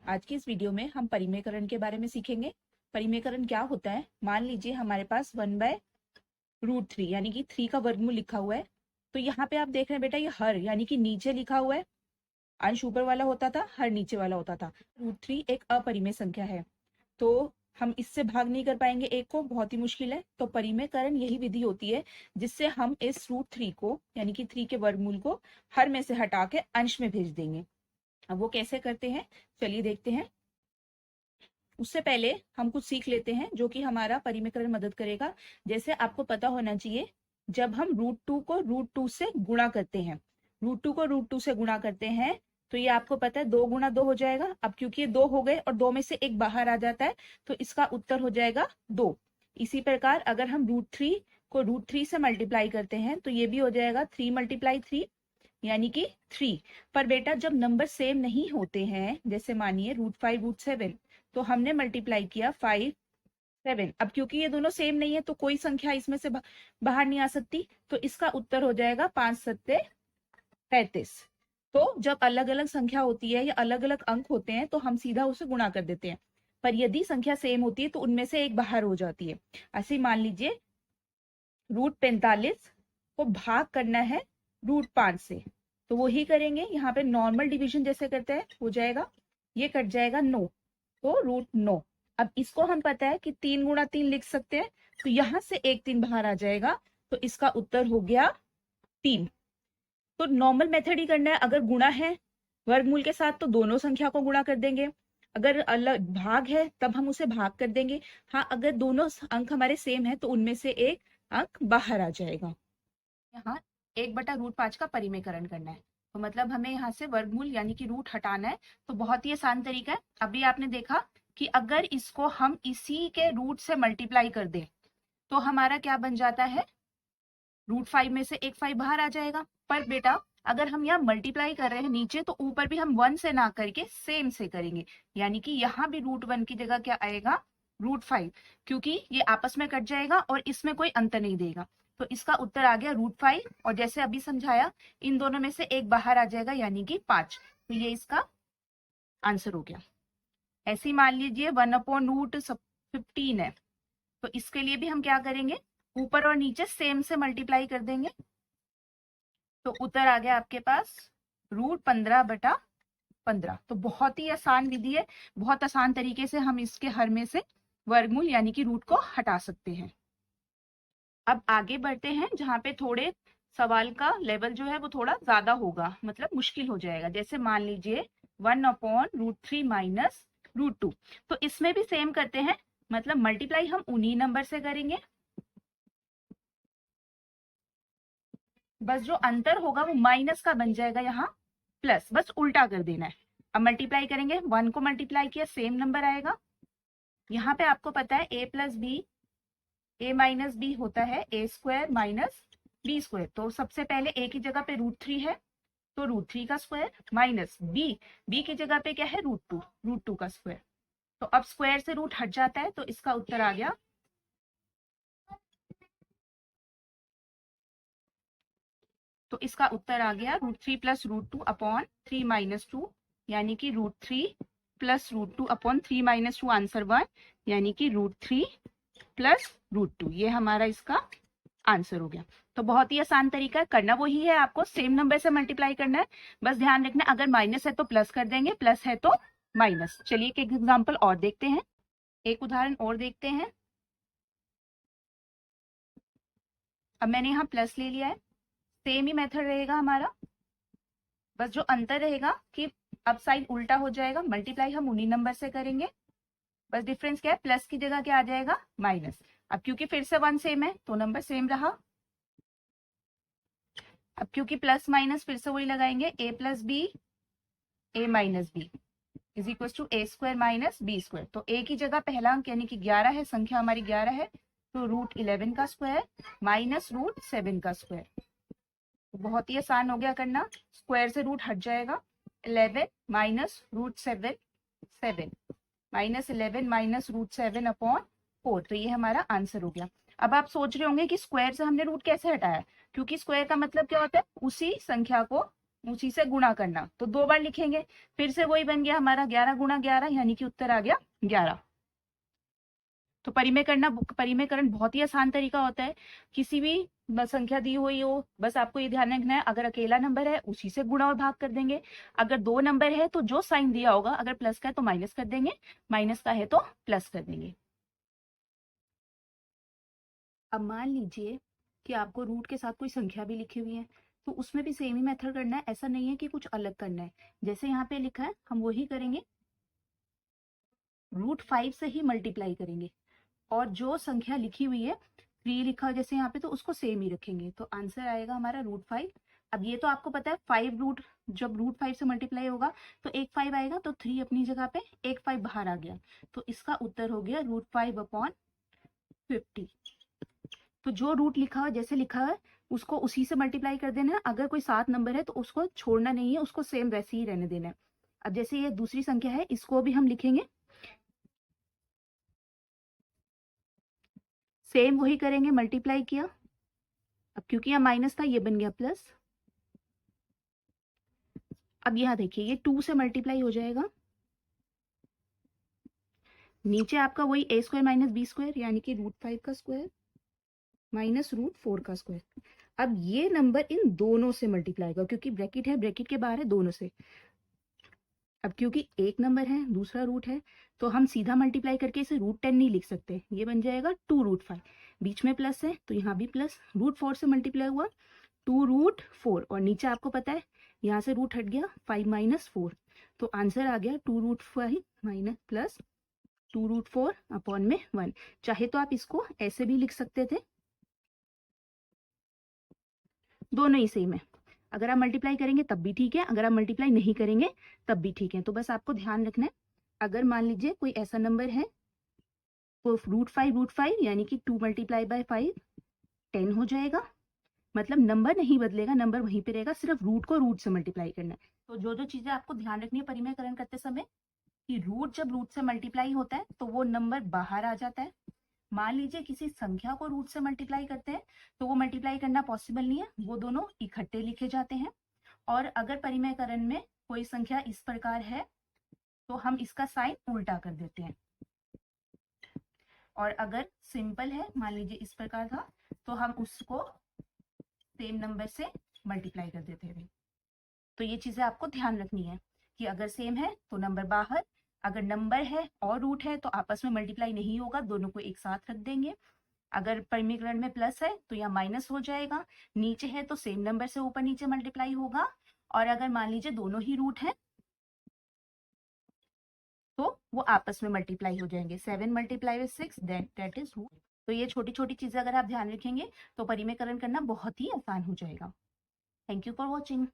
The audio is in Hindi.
आज की इस वीडियो में हम परिमेयकरण के बारे में सीखेंगे। परिमेयकरण क्या होता है? मान लीजिए हमारे पास 1/√3 यानी कि 3 का वर्गमूल लिखा हुआ है। तो यहाँ पे आप देख रहे हैं बेटा, ये हर यानी कि नीचे लिखा हुआ है। अंश ऊपर वाला होता था, हर नीचे वाला होता था। √3 एक अपरिमेय संख्या है, तो हम इससे भाग नहीं कर पाएंगे, एक को बहुत ही मुश्किल है। तो परिमेयकरण यही विधि होती है जिससे हम इस √3 को यानी कि 3 के वर्गमूल को हर में से हटा के अंश में भेज देंगे। अब वो कैसे करते हैं, चलिए देखते हैं। उससे पहले हम कुछ सीख लेते हैं जो कि हमारा परिमेयकरण मदद करेगा। जैसे आपको पता होना चाहिए, जब हम √2 को √2 से गुणा करते हैं, √2 को √2 से गुणा करते हैं, तो ये आपको पता है 2 गुणा 2 हो जाएगा। अब क्योंकि ये 2 हो गए और 2 में से एक बाहर आ जाता है, तो इसका उत्तर हो जाएगा 2। इसी प्रकार अगर हम √3 को √3 से मल्टीप्लाई करते हैं तो ये भी हो जाएगा 3 × 3 यानी कि 3। पर बेटा जब नंबर सेम नहीं होते हैं, जैसे मानिए √5 √7, तो हमने मल्टीप्लाई किया 5 7। अब क्योंकि ये दोनों सेम नहीं है तो कोई संख्या इसमें से बाहर नहीं आ सकती, तो इसका उत्तर हो जाएगा 5 7 35। तो जब अलग अलग संख्या होती है या अलग अलग अंक होते हैं तो हम सीधा उसे गुणा कर देते हैं, पर यदि संख्या सेम होती है तो उनमें से एक बाहर हो जाती है। ऐसे ही मान लीजिए √45 को भाग करना है √5 से, तो वो ही करेंगे। यहाँ पे नॉर्मल डिवीजन जैसे करते हैं हो जाएगा, ये कट जाएगा 9, तो √9। अब इसको हम पता है कि 3 × 3 लिख सकते हैं, तो यहाँ से एक 3 बाहर आ जाएगा, तो इसका उत्तर हो गया 3। तो नॉर्मल मेथड ही करना है। अगर गुणा है वर्गमूल के साथ तो दोनों संख्या को गुणा कर देंगे, अगर अलग भाग है तब हम उसे भाग कर देंगे। हाँ, अगर दोनों अंक हमारे सेम है तो उनमें से एक अंक बाहर आ जाएगा। यहाँ 1/√5 का परिमेयकरण करना है, तो मतलब हमें यहाँ से वर्गमूल यानी कि रूट हटाना है। तो बहुत ही आसान तरीका है। अभी आपने देखा कि अगर इसको हम इसी के रूट से मल्टीप्लाई कर दें तो हमारा क्या बन जाता है, √5 में से एक 5 बाहर आ जाएगा। पर बेटा अगर हम यहाँ मल्टीप्लाई कर रहे हैं नीचे, तो ऊपर भी हम 1 से ना करके सेम से करेंगे, यानी कि यहाँ भी √1 की जगह क्या आएगा, √5, क्योंकि ये आपस में कट जाएगा और इसमें कोई अंतर नहीं देगा। तो इसका उत्तर आ गया √5, और जैसे अभी समझाया इन दोनों में से एक बाहर आ जाएगा यानी कि 5। तो ये इसका आंसर हो गया। ऐसे ही मान लीजिए 1/√15 है, तो इसके लिए भी हम क्या करेंगे, ऊपर और नीचे सेम से मल्टीप्लाई कर देंगे। तो उत्तर आ गया आपके पास √15/15। तो बहुत ही आसान विधि है, बहुत आसान तरीके से हम इसके हर में से वर्गमूल यानी कि रूट को हटा सकते हैं। अब आगे बढ़ते हैं, जहां पे थोड़े सवाल का लेवल जो है वो थोड़ा ज्यादा होगा, मतलब मुश्किल हो जाएगा। जैसे मान लीजिए 1/√3 माइनस √2। तो इसमें भी सेम करते हैं, मतलब मल्टीप्लाई हम उन्हीं नंबर से करेंगे, बस जो अंतर होगा वो माइनस का बन जाएगा, यहाँ प्लस, बस उल्टा कर देना है। अब मल्टीप्लाई करेंगे, 1 को मल्टीप्लाई किया सेम नंबर आएगा। यहाँ पे आपको पता है a plus b a minus b होता है a² माइनस b²। तो सबसे पहले a की जगह पे √3 है, तो √3 का स्क्वायर माइनस b की जगह पे क्या है, √2 का स्क्वायर। तो अब स्क्वायर से रूट हट जाता है, तो इसका उत्तर आ गया, तो इसका उत्तर आ गया √3 + √2/3 - 2, यानी कि √3 + √2/3 - 2, आंसर 1, यानी कि √3 + √2। ये हमारा इसका आंसर हो गया। तो बहुत ही आसान तरीका है, करना वही है, आपको सेम नंबर से मल्टीप्लाई करना है। बस ध्यान रखना, अगर माइनस है तो प्लस कर देंगे, प्लस है तो माइनस। चलिए एक एग्जाम्पल और देखते हैं, एक उदाहरण और देखते हैं। अब मैंने यहाँ प्लस ले लिया है, सेम ही मेथड रहेगा हमारा, बस जो अंतर रहेगा कि अब साइन उल्टा हो जाएगा, मल्टीप्लाई हम उन्हीं नंबर से करेंगे। बस डिफरेंस क्या है, प्लस की जगह क्या आ जाएगा, माइनस। अब क्योंकि फिर से 1 सेम है तो नंबर सेम रहा। अब क्योंकि प्लस माइनस फिर से वही लगाएंगे, a + b a - b = a² - b²। तो a की जगह पहला अंक यानी कि 11 है, संख्या हमारी 11 है, तो √11 का स्क्वायर माइनस √7 का स्क्वायर। तो बहुत ही आसान हो गया करना, स्क्वायर से रूट हट जाएगा, 11 माइनस √7 7 -11 - √7/4। तो ये हमारा आंसर हो गया। अब आप सोच रहे होंगे कि स्क्वायर से हमने रूट कैसे हटाया, क्योंकि स्क्वायर का मतलब क्या होता है, उसी संख्या को उसी से गुणा करना, तो 2 बार लिखेंगे, फिर से वही बन गया हमारा 11 गुणा 11, यानी कि उत्तर आ गया 11। तो परिमेयकरण बहुत ही आसान तरीका होता है। किसी भी संख्या दी हुई हो, बस आपको ये ध्यान रखना है, अगर अकेला नंबर है उसी से गुणा और भाग कर देंगे। अगर 2 नंबर है तो जो साइन दिया होगा, अगर प्लस का है तो माइनस कर देंगे, माइनस का है तो प्लस कर देंगे। अब मान लीजिए कि आपको रूट के साथ कोई संख्या भी लिखी हुई है, तो उसमें भी सेम ही मेथड करना है, ऐसा नहीं है कि कुछ अलग करना है। जैसे यहाँ पे लिखा है हम वही करेंगे, √5 से ही मल्टीप्लाई करेंगे, और जो संख्या लिखी हुई है 3 लिखा हो जैसे यहाँ पे, तो उसको सेम ही रखेंगे, तो आंसर आएगा हमारा √5। अब ये तो आपको पता है 5 रूट, जब √5 से मल्टीप्लाई होगा तो एक 5 आएगा, तो 3 अपनी जगह पे, एक 5 बाहर आ गया, तो इसका उत्तर हो गया √5/50। तो जो रूट लिखा हुआ जैसे लिखा है उसको उसी से मल्टीप्लाई कर देना है। अगर कोई 7 नंबर है तो उसको छोड़ना नहीं है, उसको सेम वैसे ही रहने देना है। अब जैसे ये दूसरी संख्या है, इसको भी हम लिखेंगे, सेम वही करेंगे, मल्टीप्लाई किया, अब क्योंकि यहाँ माइनस था ये बन गया प्लस। अब यहाँ देखिए ये 2 से मल्टीप्लाई हो जाएगा, नीचे आपका वही a² - b² यानी कि √5 का स्क्वायर माइनस √4 का स्क्वायर। अब ये नंबर इन दोनों से मल्टीप्लाई होगा, क्योंकि ब्रैकेट है, ब्रैकेट के बाहर है, दोनों से। अब क्योंकि एक नंबर है दूसरा रूट है, तो हम सीधा मल्टीप्लाई करके इसे √10 नहीं लिख सकते, ये बन जाएगा 2√5, बीच में प्लस है तो यहाँ भी प्लस, √4 से मल्टीप्लाई हुआ 2√4, और नीचे आपको पता है यहाँ से रूट हट गया 5 - 4, तो आंसर आ गया 2√5 माइनस प्लस 2√4/1। चाहे तो आप इसको ऐसे भी लिख सकते थे, दोनों ही सेम है, अगर आप मल्टीप्लाई करेंगे तब भी ठीक है, अगर आप मल्टीप्लाई नहीं करेंगे तब भी ठीक है। तो बस आपको ध्यान रखना है, अगर मान लीजिए कोई ऐसा नंबर है तो √5 यानी कि 2 × 5 10 हो जाएगा, मतलब नंबर नहीं बदलेगा, नंबर वहीं पे रहेगा, सिर्फ रूट को रूट से मल्टीप्लाई करना है। तो जो जो चीजें आपको ध्यान रखनी है परिमेयकरण करते समय, कि रूट जब रूट से मल्टीप्लाई होता है तो वो नंबर बाहर आ जाता है। मान लीजिए किसी संख्या को रूट से मल्टीप्लाई करते हैं तो वो मल्टीप्लाई करना पॉसिबल नहीं है, वो दोनों इकट्ठे लिखे जाते हैं। और अगर परिमेयकरण में कोई संख्या इस प्रकार है तो हम इसका साइन उल्टा कर देते हैं, और अगर सिंपल है, मान लीजिए इस प्रकार था, तो हम उसको सेम नंबर से मल्टीप्लाई कर देते हैं। तो ये चीजें आपको ध्यान रखनी है कि अगर सेम है तो नंबर बाहर, अगर नंबर है और रूट है तो आपस में मल्टीप्लाई नहीं होगा, दोनों को एक साथ रख देंगे। अगर परिमेयकरण में प्लस है तो यहाँ माइनस हो जाएगा, नीचे है तो सेम नंबर से ऊपर नीचे मल्टीप्लाई होगा, और अगर मान लीजिए दोनों ही रूट है तो वो आपस में मल्टीप्लाई हो जाएंगे। 7 × 6 दैट इज रूट। तो ये छोटी छोटी चीजें अगर आप ध्यान रखेंगे तो परिमेयकरण करना बहुत ही आसान हो जाएगा। Thank you for watching.